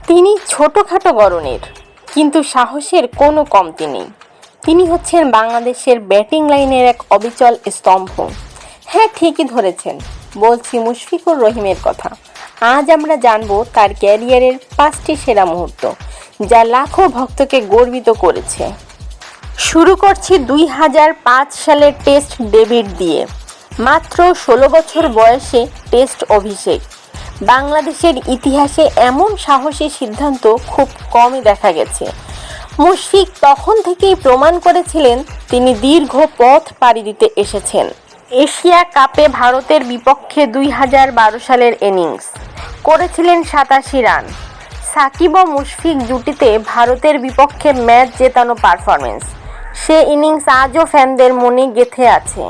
তিনি ছোটোখাটো গড়নের, কিন্তু সাহসের কোনো কমতি নেই। তিনি হচ্ছেন বাংলাদেশের ব্যাটিং লাইনের এক অবিচল স্তম্ভ। হ্যাঁ, ঠিকই ধরেছেন, বলছি মুশফিকুর রহিমের কথা। আজ আমরা জানব তার ক্যারিয়ারের 5টি সেরা মুহূর্ত, যা লাখো ভক্তকে গর্বিত করেছে। শুরু করছি 2005 সালের টেস্ট ডেবিট দিয়ে। মাত্র 16 বছর বয়সে টেস্ট অভিষেক। বাংলাদেশের ইতিহাসে এমন সাহসী সিদ্ধান্ত খুব কমই দেখা গেছে। মুশফিক তখন থেকেই প্রমাণ করেছিলেন তিনি দীর্ঘ পথ পাড়ি দিতে এসেছেন। এশিয়া কাপে ভারতের বিপক্ষে 2012 সালের ইনিংস করেছিলেন 87 রান। সাকিব ও মুশফিক জুটিতে ভারতের বিপক্ষে ম্যাচ জেতানো পারফরমেন্স, সে ইনিংস আজও ফ্যানদের মনে গেঁথে আছে।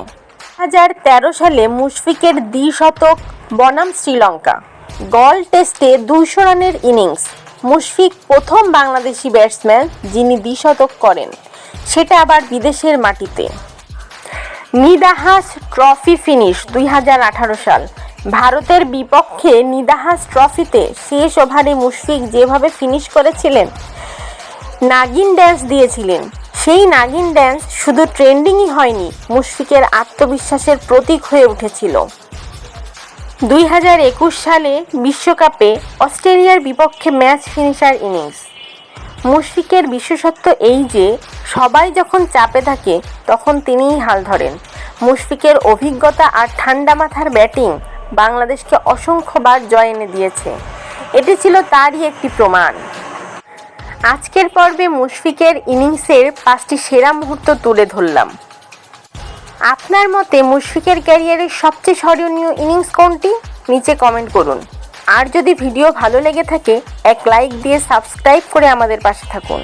2013 সালে মুশফিকের দ্বিশতক বনাম শ্রীলঙ্কা গল টেস্টে 200 রানের ইনিংস। মুশফিক প্রথম বাংলাদেশি ব্যাটসম্যান যিনি দ্বিশতক করেন, সেটা আবার বিদেশের মাটিতে। নিদাহাস ট্রফি ফিনিশ 2018 সাল। ভারতের বিপক্ষে নিদাহাস ট্রফিতে শেষ ওভারে মুশফিক যেভাবে ফিনিশ করেছিলেন, নাগিন ড্যান্স দিয়েছিলেন। সেই নাগিন ড্যান্স শুধু ট্রেন্ডিংই হয়নি, মুশফিকের আত্মবিশ্বাসের প্রতীক হয়ে উঠেছিল। 2021 সালে বিশ্বকাপে অস্ট্রেলিয়ার বিপক্ষে ম্যাচ ফিনিশার ইনিংস। মুশফিকের বিশেষত্ব এই যে সবাই যখন চাপে থাকে তখন তিনিই হাল ধরেন। মুশফিকের অভিজ্ঞতা আর ঠান্ডা মাথার ব্যাটিং বাংলাদেশকে অসংখ্যবার জয় এনে দিয়েছে। এটি ছিল তারই একটি প্রমাণ। আজকের পর্বে মুশফিকের ইনিংসের 5টি সেরা মুহূর্ত তুলে ধরলাম। আপনার মতে মুশফিকের ক্যারিয়ারের সবচেয়ে স্মরণীয় ইনিংস কোনটি? নিচে কমেন্ট করুন। আর যদি ভিডিও ভালো লেগে থাকে এক লাইক দিয়ে সাবস্ক্রাইব করে আমাদের পাশে থাকুন।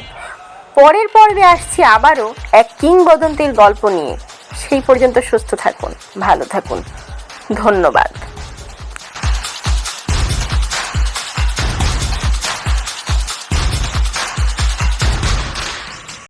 পরের পর্বে আসছি আবারও এক কিংবদন্তির গল্প নিয়ে। সেই পর্যন্ত সুস্থ থাকুন, ভালো থাকুন, ধন্যবাদ।